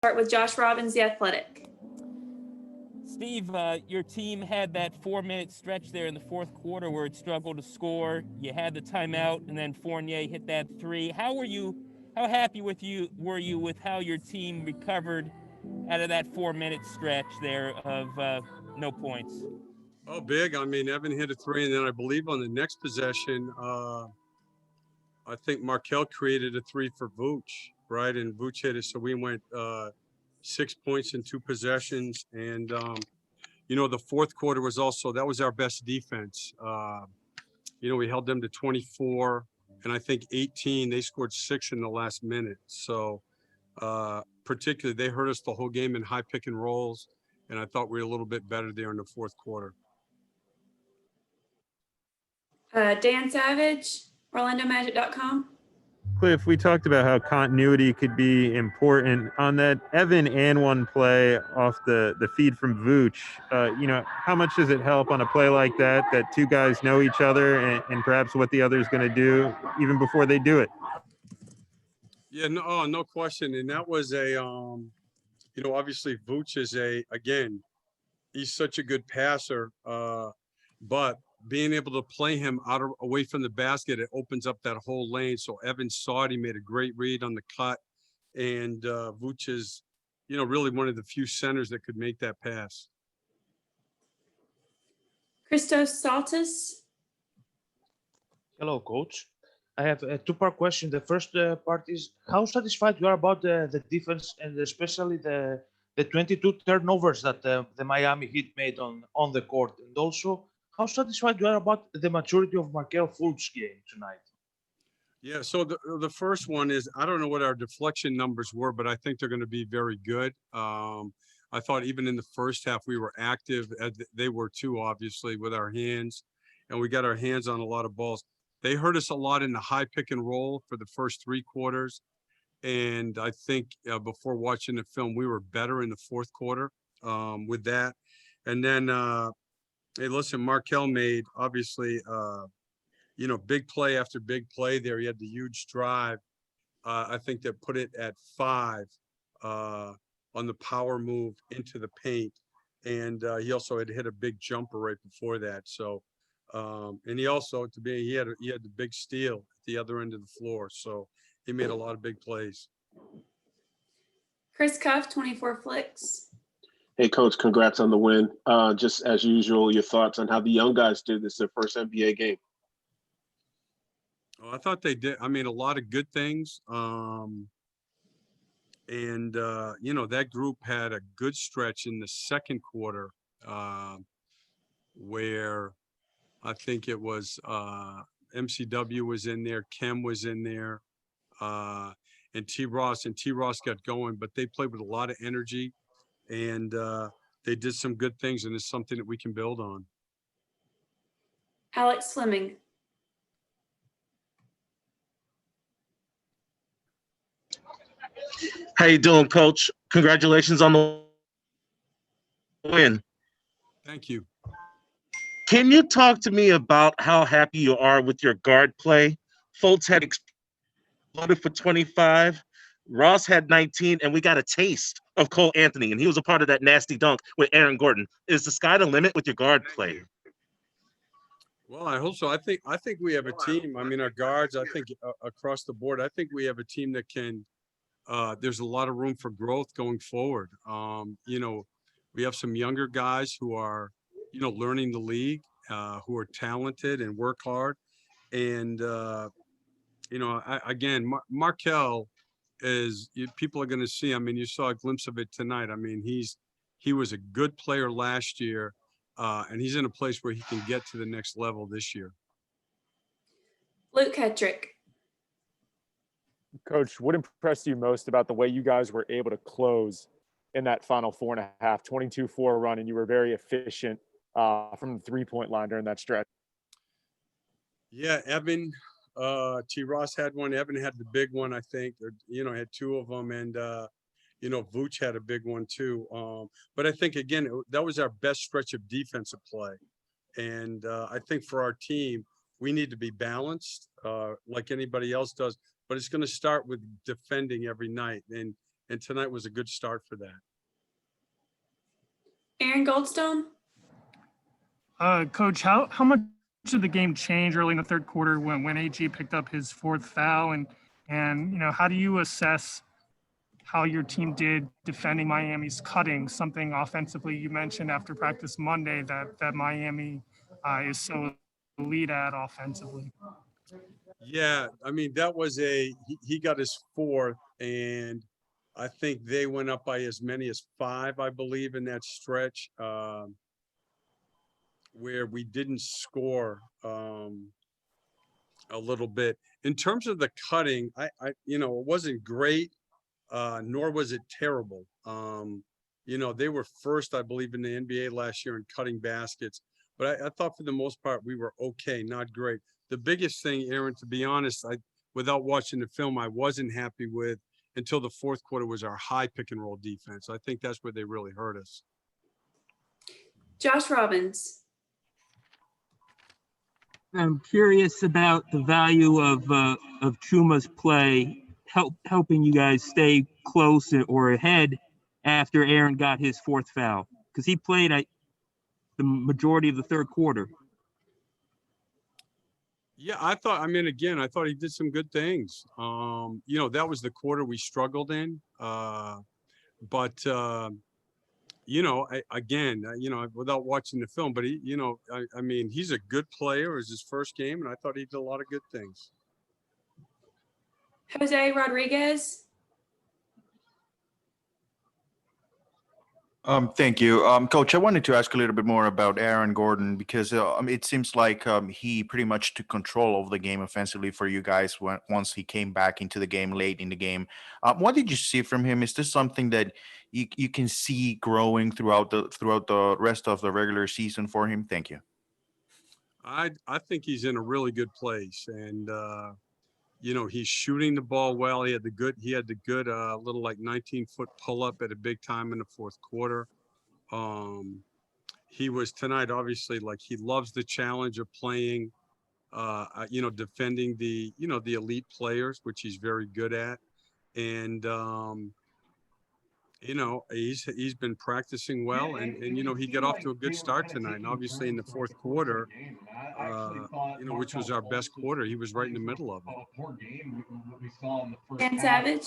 Start with Josh Robbins, The Athletic. Steve, your team had that 4-minute stretch there in the fourth quarter where it struggled to score. You had the timeout, and then Fournier hit that three. How happy were you with how your team recovered out of that 4-minute stretch there of no points? Oh, big. I mean, Evan hit a three, and then I believe on the next possession, I think Markelle created a three for Vooch, right? And Vooch hit it, so we went 6 points in 2 possessions. And, the fourth quarter was also, that was our best defense. We held them to 24, and I think 18. They scored 6 in the last minute. So particularly, they hurt us the whole game in high pick and rolls, and I thought we were a little bit better there in the fourth quarter. Dan Savage, OrlandoMagic.com. Cliff, we talked about how continuity could be important on that Evan and one play off the feed from Vooch. How much does it help on a play like that two guys know each other and perhaps what the other is going to do even before they do it? Yeah, no question. And that was obviously Vooch is he's such a good passer, but being able to play him away from the basket, it opens up that whole lane. So Evan saw it. He made a great read on the cut. And Vooch is, really one of the few centers that could make that pass. Christos Saltis. Hello, Coach. I have a two-part question. The first part is how satisfied you are about the defense and especially the 22 turnovers that the Miami Heat made on the court, and also how satisfied you are about the maturity of Markelle Fultz game tonight? Yeah, so the first one is, I don't know what our deflection numbers were, but I think they're going to be very good. I thought even in the first half we were active. They were too, obviously, with our hands, and we got our hands on a lot of balls. They hurt us a lot in the high pick and roll for the first 3 quarters. And I think before watching the film, we were better in the fourth quarter with that. And then, hey, listen, Markelle made, obviously, big play after big play there. He had the huge drive. I think that put it at 5 on the power move into the paint. And he also had hit a big jumper right before that. So, and he also, he had the big steal at the other end of the floor. So he made a lot of big plays. Chris Cuff, 24 Flicks. Hey, Coach, congrats on the win. Just as usual, your thoughts on how the young guys did this, their first NBA game. Oh, I thought they did. I mean, a lot of good things. That group had a good stretch in the second quarter where I think it was MCW was in there, Kem was in there, and T. Ross got going, but they played with a lot of energy, and they did some good things, and it's something that we can build on. Alex Fleming. How you doing, Coach? Congratulations on the win. Thank you. Can you talk to me about how happy you are with your guard play? Fultz had exploded for 25. Ross had 19, and we got a taste of Cole Anthony, and he was a part of that nasty dunk with Aaron Gordon. Is the sky the limit with your guard play? Well, I hope so. I think we have a team. I mean, our guards, I think across the board, I think we have a team that can there's a lot of room for growth going forward. We have some younger guys who are, learning the league, who are talented and work hard. And, Markelle is, people are going to see, I mean, you saw a glimpse of it tonight. I mean, he was a good player last year, and he's in a place where he can get to the next level this year. Luke Hetrick. Coach, what impressed you most about the way you guys were able to close in that final 4.5, 22-4 run, and you were very efficient from the three-point line during that stretch? Yeah, Evan, T. Ross had one. Evan had the big one, I think, had 2 of them. And, Vooch had a big one too. But I think, again, that was our best stretch of defensive play. And I think for our team, we need to be balanced like anybody else does. But it's going to start with defending every night. And and tonight was a good start for that. Aaron Goldstone. Coach, how much of the game changed early in the third quarter when AG picked up his fourth foul, and how do you assess how your team did defending Miami's cutting, something offensively you mentioned after practice Monday that Miami is so elite at offensively? Yeah, I mean, that was he got his fourth, and I think they went up by as many as 5, I believe, in that stretch, where we didn't score a little bit. In terms of the cutting, it wasn't great, nor was it terrible. They were first, I believe, in the NBA last year in cutting baskets, but I thought for the most part we were okay, not great. The biggest thing, Aaron, to be honest, without watching the film, I wasn't happy with until the fourth quarter was our high pick and roll defense. I think that's where they really hurt us. Josh Robbins. I'm curious about the value of Chuma's play, helping you guys stay close or ahead after Aaron got his fourth foul, because he played the majority of the third quarter. Yeah, I thought he did some good things. That was the quarter we struggled in. But without watching the film, but he's a good player. It was his first game, and I thought he did a lot of good things. Jose Rodriguez. Thank you. Coach, I wanted to ask a little bit more about Aaron Gordon, because it seems like he pretty much took control of the game offensively for you guys once he came back into the game late in the game. What did you see from him? Is this something that you can see growing throughout the rest of the regular season for him? Thank you. I think he's in a really good place, and he's shooting the ball well. He had the good little 19-foot pull-up at a big time in the fourth quarter. He was tonight, obviously, he loves the challenge of playing, defending the elite players, which he's very good at. And, he's been practicing well, and he got off to a good start tonight. And obviously in the fourth quarter, which was our best quarter, he was right in the middle of it. Dan Savage.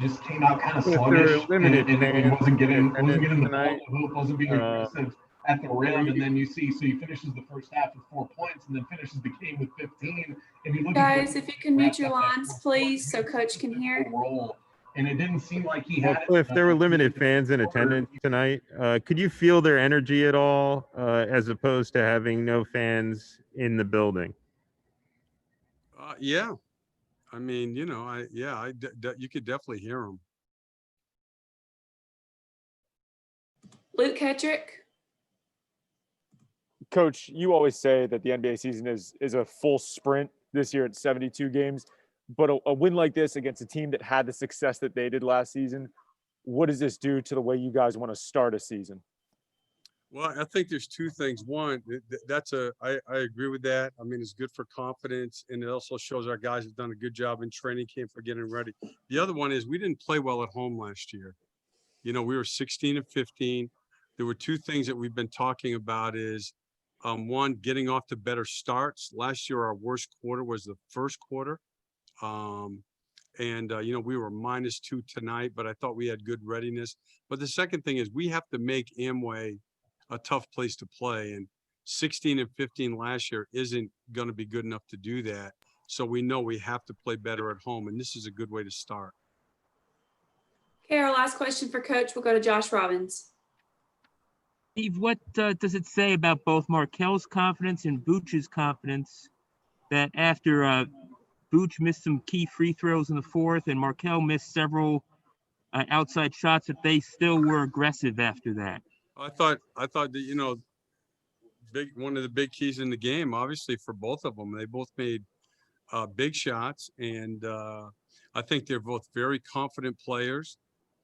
Just came out kind of If sluggish, they're limited and wasn't getting the tonight, ball, the hoop, wasn't being aggressive at the rim. And then so he finishes the first half with 4 points, and then finishes the game with 15. And you look Guys, if you can mute your lines, please, so Coach can hear. And it didn't seem like he had. Cliff, there were limited fans in attendance tonight. Could you feel their energy at all, as opposed to having no fans in the building? Yeah. I mean, you could definitely hear them. Luke Hedrick. Coach, you always say that the NBA season is a full sprint. This year it's 72 games. But a win like this against a team that had the success that they did last season, what does this do to the way you guys want to start a season? Well, I think there's two things. One, I agree with that. I mean, it's good for confidence, and it also shows our guys have done a good job in training camp for getting ready. The other one is we didn't play well at home last year. We were 16-15. There were two things that we've been talking about is, one, getting off to better starts. Last year, our worst quarter was the first quarter. We were -2 tonight, but I thought we had good readiness. But the second thing is we have to make Amway a tough place to play, and 16-15 last year isn't going to be good enough to do that. So we know we have to play better at home, and this is a good way to start. Okay, our last question for Coach will go to Josh Robbins. Steve, what does it say about both Markelle's confidence and Vooch's confidence that after Vooch missed some key free throws in the fourth and Markelle missed several outside shots, that they still were aggressive after that? I thought that, one of the big keys in the game, obviously for both of them, they both made big shots, and I think they're both very confident players,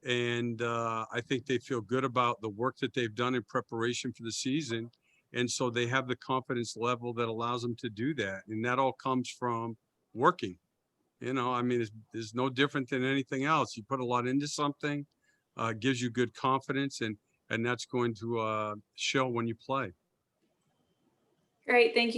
and I think they feel good about the work that they've done in preparation for the season, and so they have the confidence level that allows them to do that, and that all comes from working. You know, I mean, it's no different than anything else. You put a lot into something, gives you good confidence, and that's going to show when you play. Great. Thank you,